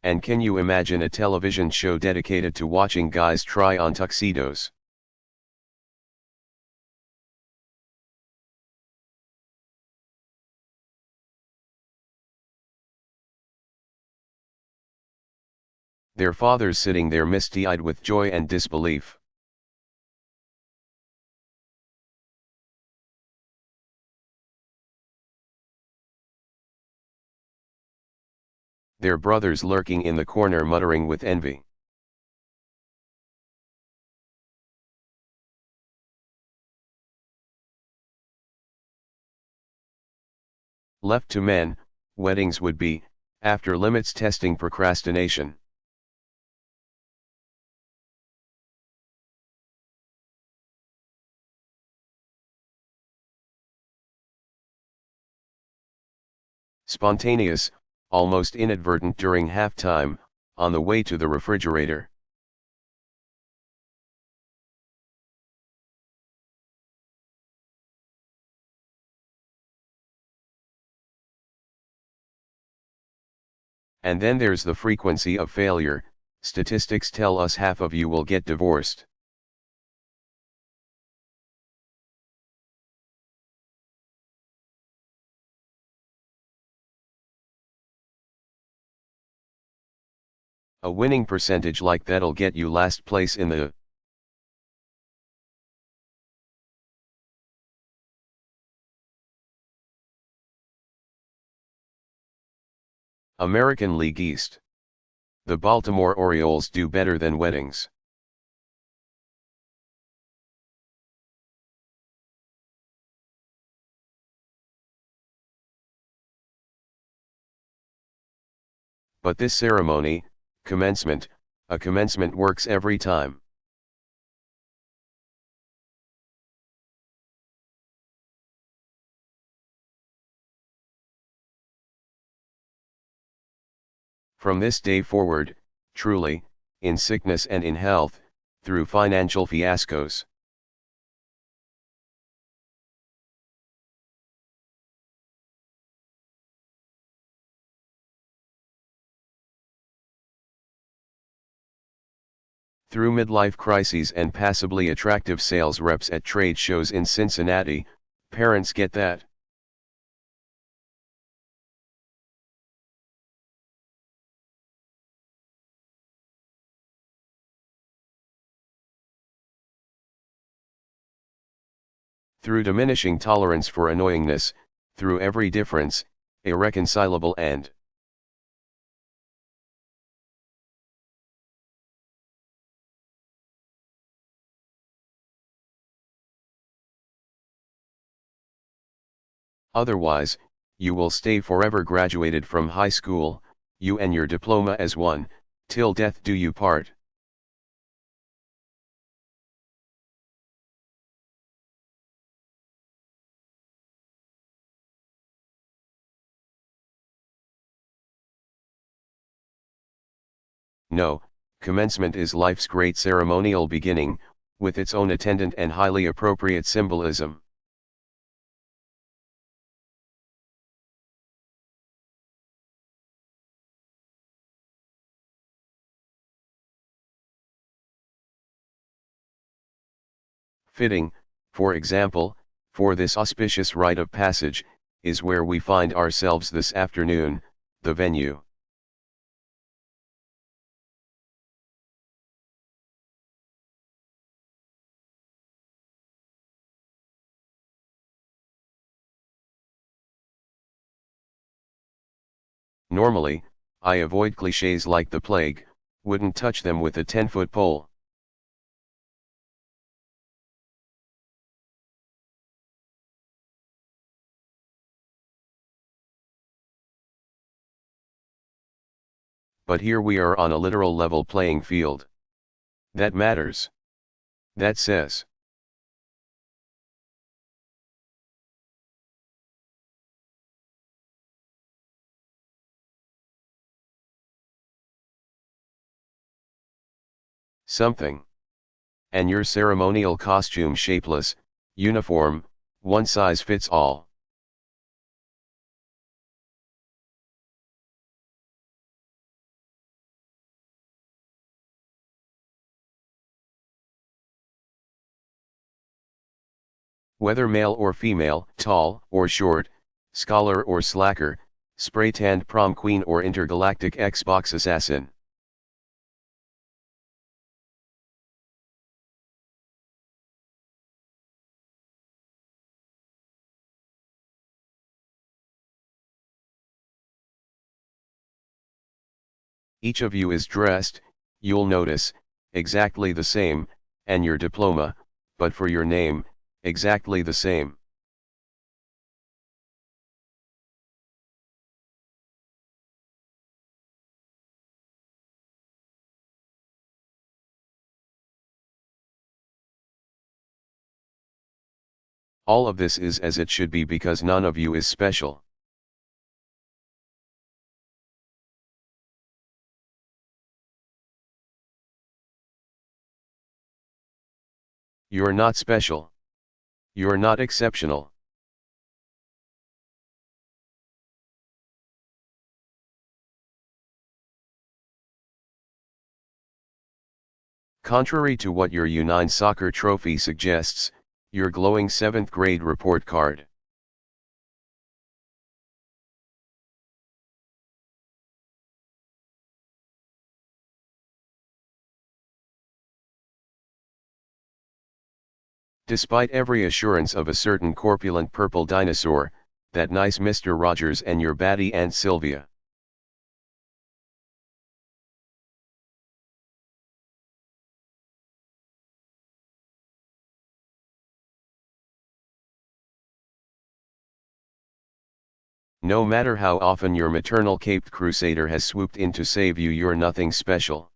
And can you imagine a television show dedicated to watching guys try on tuxedos? Their fathers sitting there misty-eyed with joy and disbelief. Their brothers lurking in the corner muttering with envy. Left to men, weddings would be, after limits testing procrastination. Spontaneous, almost inadvertent during halftime, on the way to the refrigerator. And then there's the frequency of failure. Statistics tell us half of you will get divorced. A winning percentage like that'll get you last place in the American League East. The Baltimore Orioles do better than weddings. But this ceremony, commencement, a commencement works every time. From this day forward, truly, in sickness and in health, through financial fiascos. Through midlife crises and passably attractive sales reps at trade shows in Cincinnati, parents get that. Through diminishing tolerance for annoyingness, through every difference, irreconcilable and otherwise, you will stay forever graduated from high school, you and your diploma as one, till death do you part. No, commencement is life's great ceremonial beginning, with its own attendant and highly appropriate symbolism. Fitting, for example, for this auspicious rite of passage, is where we find ourselves this afternoon, the venue. Normally, I avoid clichés like the plague, wouldn't touch them with a 10-foot pole. But here we are on a literal level playing field. That matters. That says. Something. And your ceremonial costume shapeless, uniform, one size fits all. Whether male or female, tall or short, scholar or slacker, spray-tanned prom queen or intergalactic Xbox assassin. Each of you is dressed, you'll notice, exactly the same, and your diploma, but for your name, exactly the same. All of this is as it should be because none of you is special. You're not special. You're not exceptional. Contrary to what your U9 soccer trophy suggests, your glowing 7th grade report card. Despite every assurance of a certain corpulent purple dinosaur, that nice Mr. Rogers and your baddie Aunt Sylvia. No matter how often your maternal caped crusader has swooped in to save you, you're nothing special.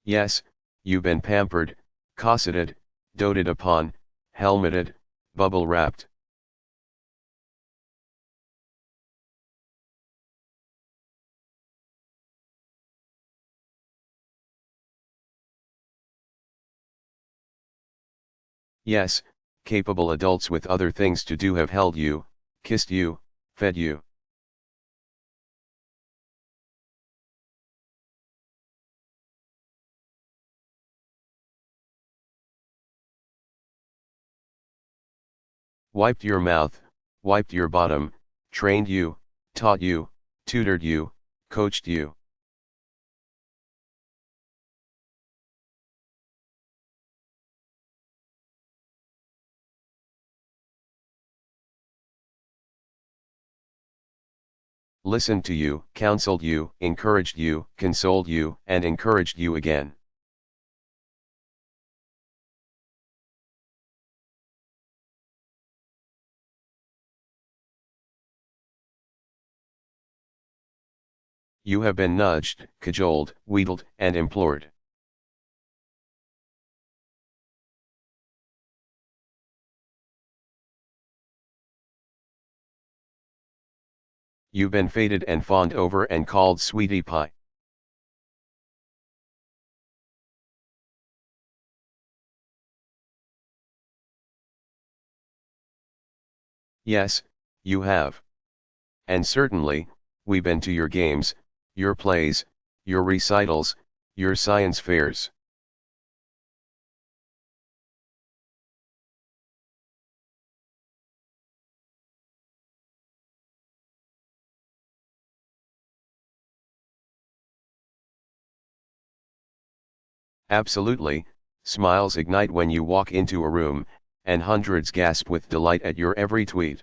Yes, you've been pampered, cosseted, doted upon, helmeted, bubble wrapped. Yes, capable adults with other things to do have held you, kissed you, fed you. Wiped your mouth, wiped your bottom, trained you, taught you, tutored you, coached you. Listened to you, counseled you, encouraged you, consoled you, and encouraged you again. You have been nudged, cajoled, wheedled, and implored. You've been feted and fawned over and called sweetie pie. Yes, you have. And certainly, we've been to your games, your plays, your recitals, your science fairs. Absolutely, smiles ignite when you walk into a room, and hundreds gasp with delight at your every tweet.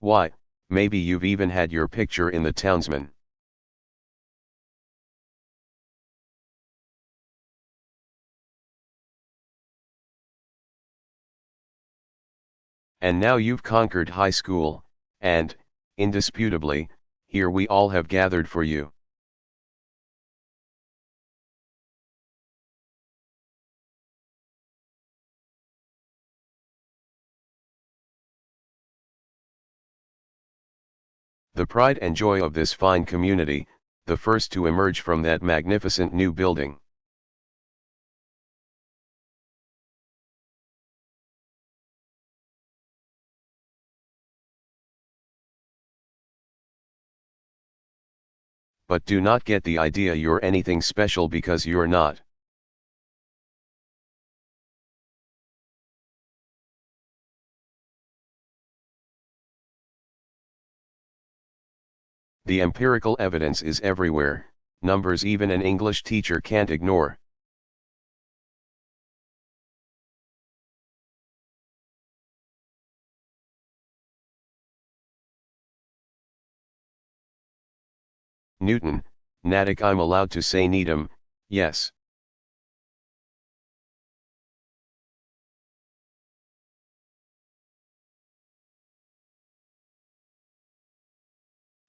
Why, maybe you've even had your picture in the Townsman. And now you've conquered high school, and, indisputably, here we all have gathered for you. The pride and joy of this fine community, the first to emerge from that magnificent new building. But do not get the idea you're anything special, because you're not. The empirical evidence is everywhere, numbers even an English teacher can't ignore. Newton, Natick, I'm allowed to say Needham, yes.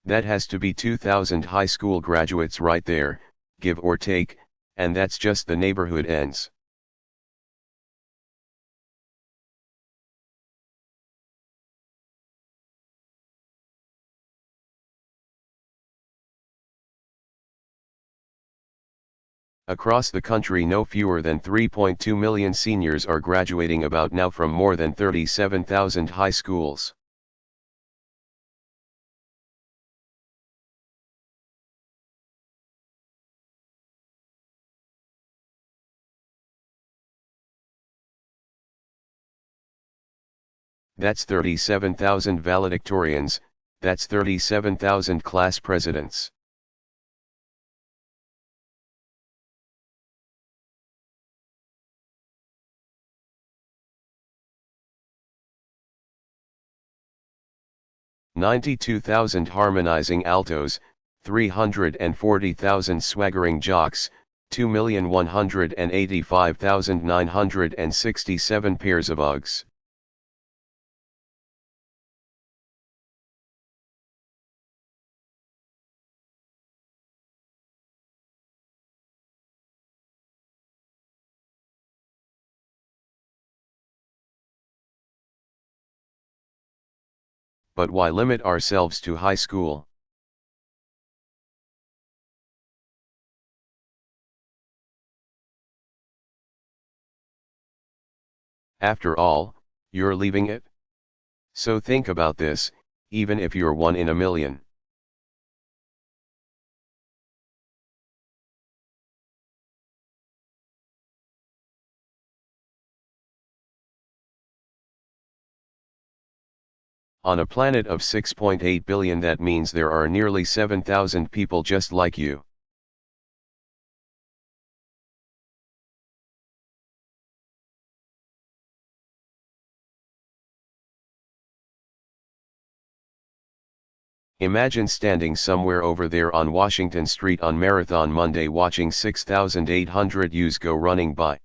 That has to be 2,000 high school graduates right there, give or take, and that's just the neighborhood ends. Across the country, no fewer than 3.2 million seniors are graduating about now from more than 37,000 high schools. That's 37,000 valedictorians, that's 37,000 class presidents. $92,000 harmonizing altos, 340,000 swaggering jocks, 2,185,967 pairs of Uggs. But why limit ourselves to high school? After all, you're leaving it? So think about this, even if you're 1 in a million. On a planet of 6.8 billion, that means there are nearly 7,000 people just like you. Imagine standing somewhere over there on Washington Street on Marathon Monday watching 6,800 U's go running by.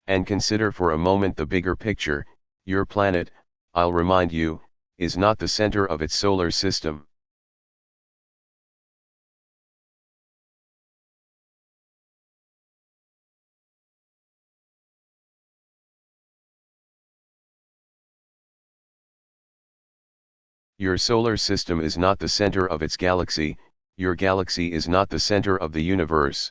And consider for a moment the bigger picture. Your planet, I'll remind you, is not the center of its solar system. Your solar system is not the center of its galaxy, your galaxy is not the center of the universe.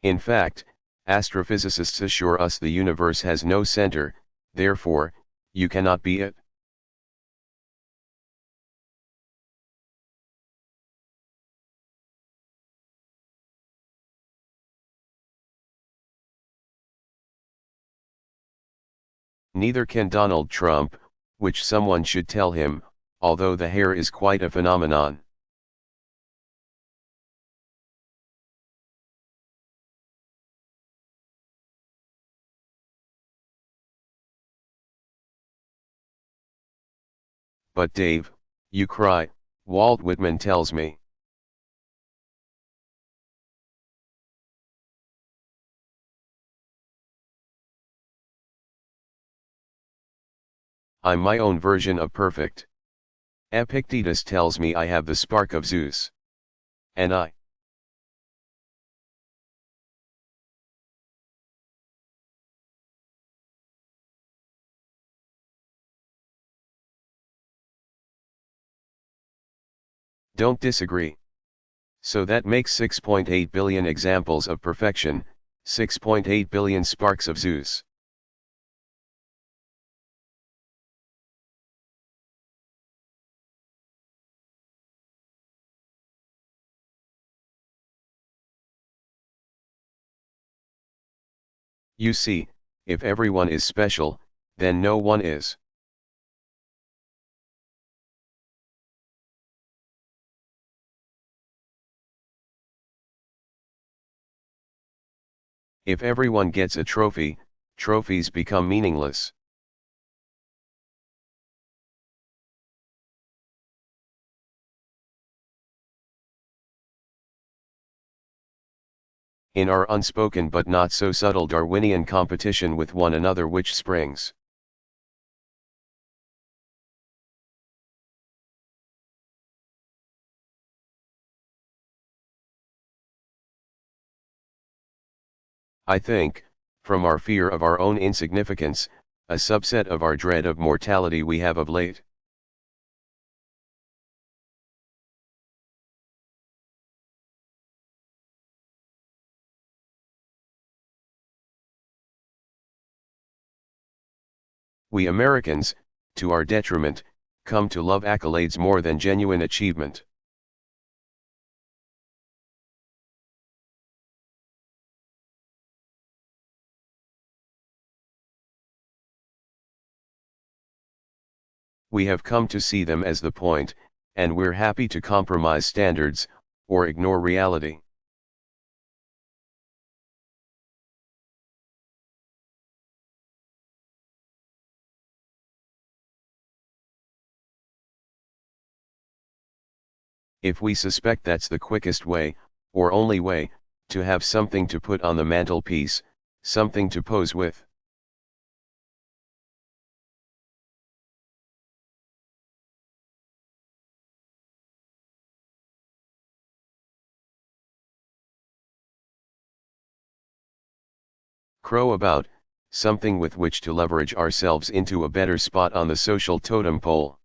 In fact, astrophysicists assure us the universe has no center, therefore, you cannot be it. Neither can Donald Trump, which someone should tell him, although the hair is quite a phenomenon. But Dave, you cry, Walt Whitman tells me. I'm my own version of perfect. Epictetus tells me I have the spark of Zeus. And I. Don't disagree. So that makes 6.8 billion examples of perfection, 6.8 billion sparks of Zeus. You see, if everyone is special, then no one is. If everyone gets a trophy, trophies become meaningless. In our unspoken but not so subtle Darwinian competition with one another which springs. I think, from our fear of our own insignificance, a subset of our dread of mortality we have of late. We Americans, to our detriment, come to love accolades more than genuine achievement. We have come to see them as the point, and we're happy to compromise standards, or ignore reality. If we suspect that's the quickest way, or only way, to have something to put on the mantelpiece, something to pose with. Crow about, something with which to leverage ourselves into a better spot on the social totem pole.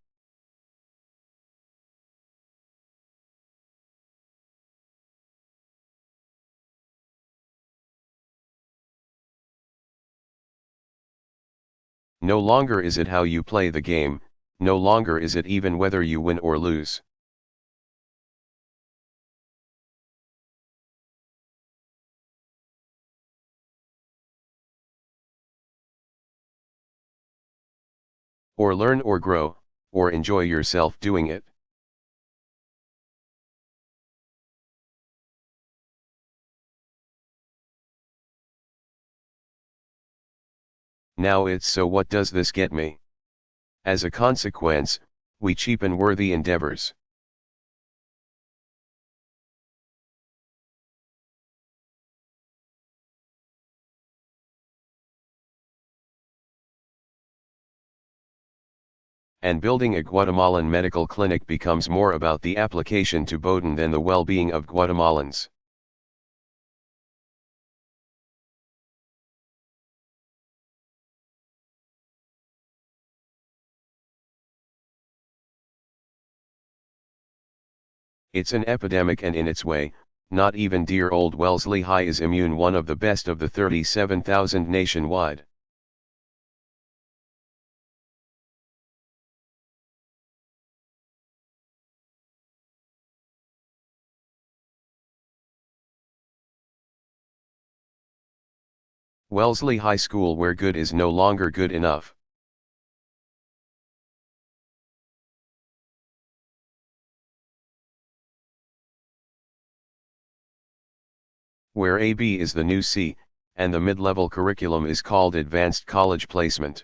No longer is it how you play the game, no longer is it even whether you win or lose. Or learn or grow, or enjoy yourself doing it. Now it's so what does this get me? As a consequence, we cheapen worthy endeavors. And building a Guatemalan medical clinic becomes more about the application to Bowdoin than the well-being of Guatemalans. It's an epidemic, and in its way, not even dear old Wellesley High is immune, one of the best of the 37,000 nationwide. – – – – – – – – – – – – – – – – – – – – – – – – – – – – – – – – – – – – – – – – – – – – – – – – – – – – – – – – – – – – – – – – – – – – – – – – – – – – – – – – – – – – – – – – – – – – – – – – – – – – – – – – – – – – – – – – – – – – – – – – –– –– –– –– –– –– –– –– –– –– –– –– –– –– –– –– –– –– –– –– –– –– –– –– –– – –– – – – – – – – – –– –– –– –– –– –– –– –– –– –– –– –– –– –– –– –– –– –– –– –– –– –– –– –– –– –– –– –– –– ––––––––––––––––––––––––––––––––––––––––––––––––––––––––––––––––––––––––––––––––––––––––––––––––––––––––––––––––––––––––––––––––––––– ––– – – – – – – – – – – – – – – – – – – – – – – – – – – – – – – – – – – – – – – – – – – – – – – – – – – – – – – – – – – – – – – – – – – – – – – – – – – – – – – – – – – – – – – – – – – – – – – – – – – – – – – – – – – – – – – – – –– – – – – – –––––– – – – – – – – – – – – – – – – – – – – – – – – – – – – – – – – – – – – – – – – – – – – – – – – – – – – – – – – – – – – – – – – – – – – – – – – – – – – – – – – – – – – – – – – – – – – – – – – – – – – – – – – – – – – – – – – – – – – – – – –––––– where AB is the new C, and the mid-level curriculum is called Advanced College Placement.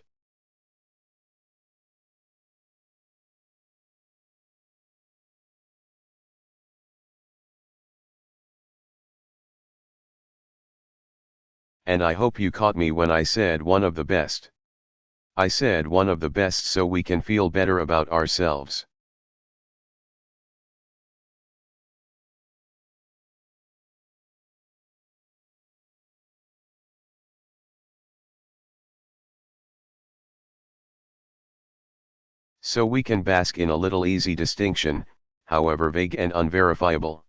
And I hope you caught me when I said one of the best. I said one of the best so we can feel better about ourselves. So we can bask in a little easy distinction, however vague and unverifiable.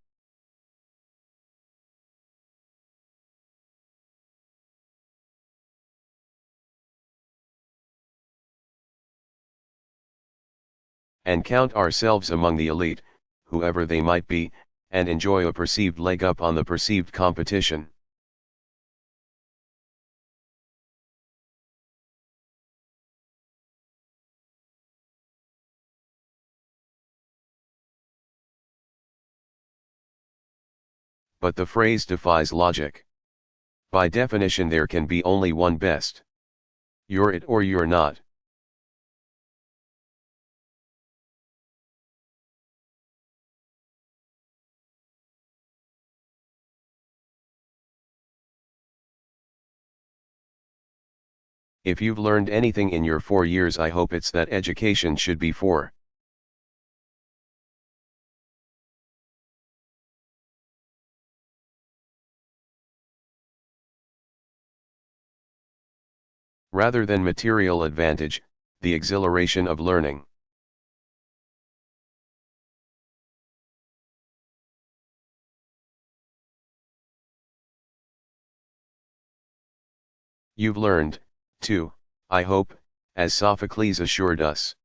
And count ourselves among the elite, whoever they might be, and enjoy a perceived leg up on the perceived competition. But the phrase defies logic. By definition there can be only one best. You're it or you're not. If you've learned anything in your 4 years, I hope it's that education should be for rather than material advantage, the exhilaration of learning. You've learned, too, I hope, as Sophocles assured us.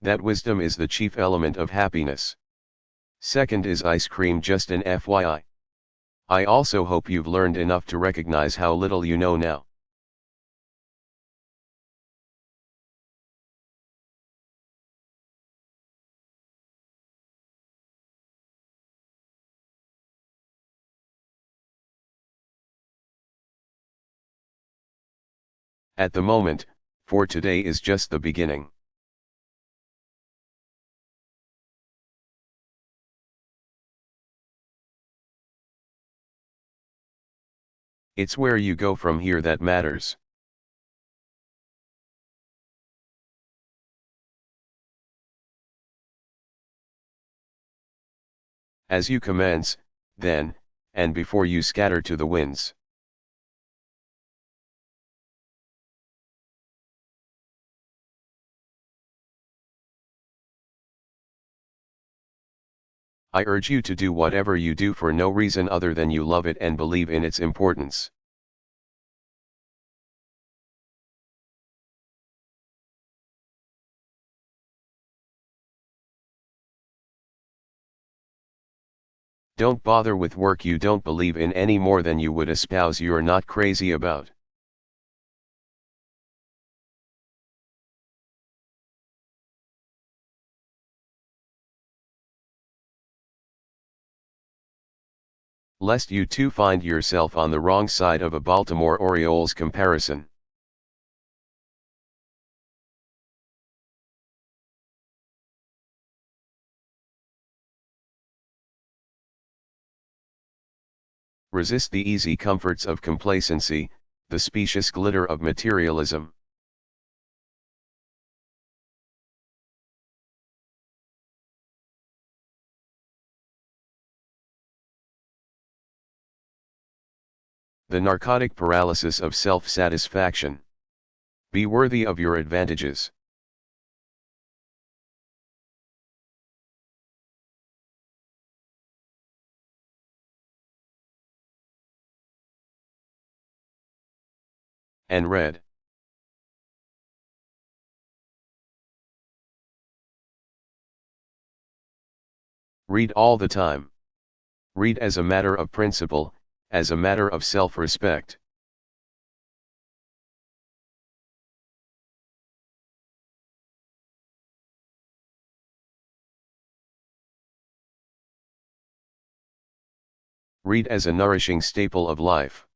That wisdom is the chief element of happiness. Second is ice cream, just an FYI. I also hope you've learned enough to recognize how little you know now. At the moment, for today is just the beginning. It's where you go from here that matters. As you commence, then, and before you scatter to the winds. I urge you to do whatever you do for no reason other than you love it and believe in its importance. Don't bother with work you don't believe in any more than you would a spouse you're not crazy about. Lest you too find yourself on the wrong side of a Baltimore Orioles comparison. Resist the easy comforts of complacency, the specious glitter of materialism. The narcotic paralysis of self-satisfaction. Be worthy of your advantages. And read. Read all the time. Read as a matter of principle, as a matter of self-respect. Read as a nourishing staple of life.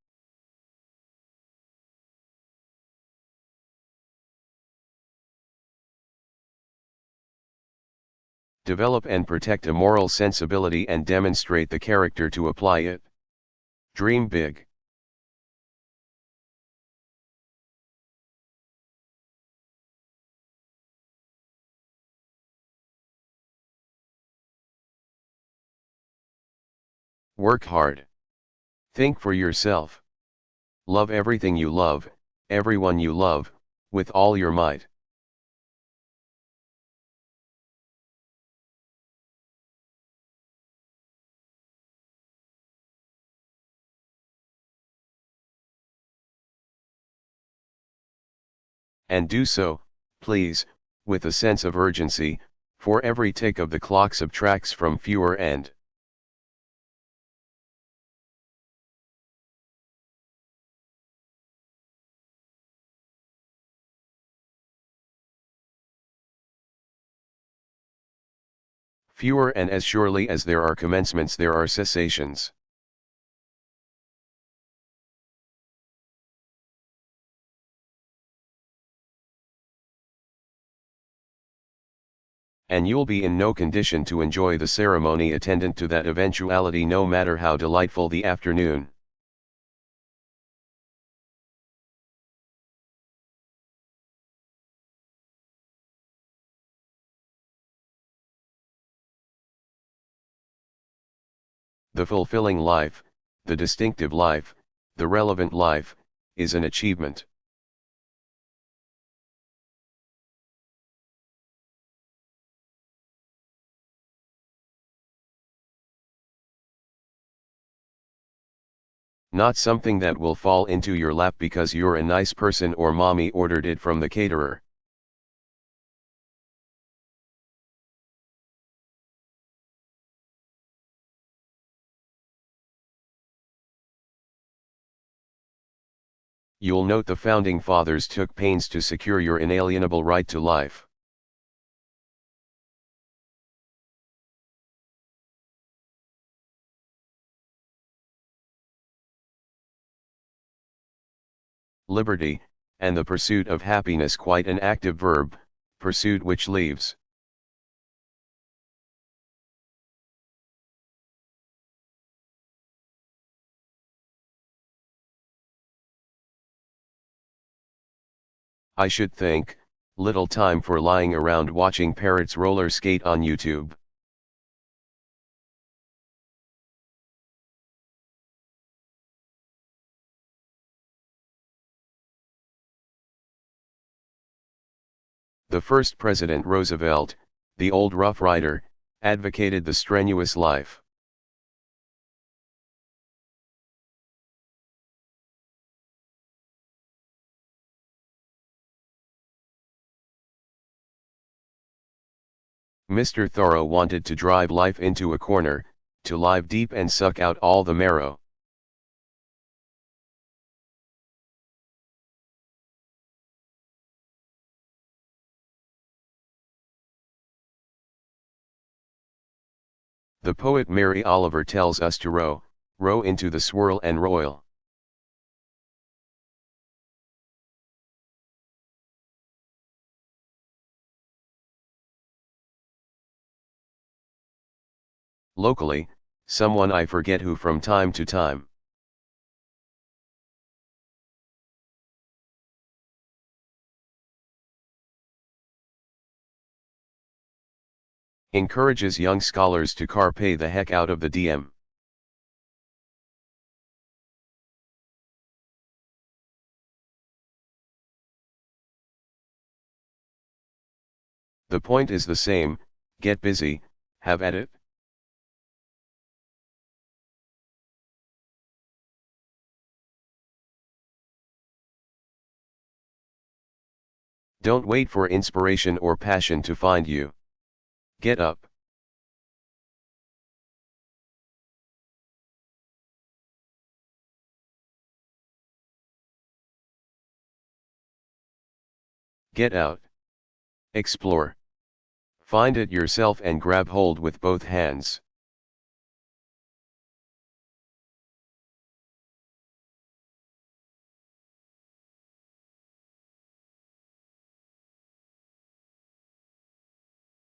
Develop and protect a moral sensibility and demonstrate the character to apply it. Dream big. Work hard. Think for yourself. Love everything you love, everyone you love, with all your might. And do so, please, with a sense of urgency, for every tick of the clock subtracts from fewer and fewer, and as surely as there are commencements there are cessations. And you'll be in no condition to enjoy the ceremony attendant to that eventuality, no matter how delightful the afternoon. The fulfilling life, the distinctive life, the relevant life, is an achievement. Not something that will fall into your lap because you're a nice person or mommy ordered it from the caterer. You'll note the founding fathers took pains to secure your inalienable right to life. Liberty, and the pursuit of happiness, quite an active verb, pursuit which leaves. I should think, little time for lying around watching parrots roller skate on YouTube. The first President Roosevelt, the old Rough Rider, advocated the strenuous life. Mr. Thoreau wanted to drive life into a corner, to live deep and suck out all the marrow. The poet Mary Oliver tells us to row, row into the swirl and roil. Locally, someone I forget who from time to time. Encourages young scholars to carpe the heck out of the DM. The point is the same, get busy, have at it. Don't wait for inspiration or passion to find you. Get up. Get out. Explore. Find it yourself and grab hold with both hands.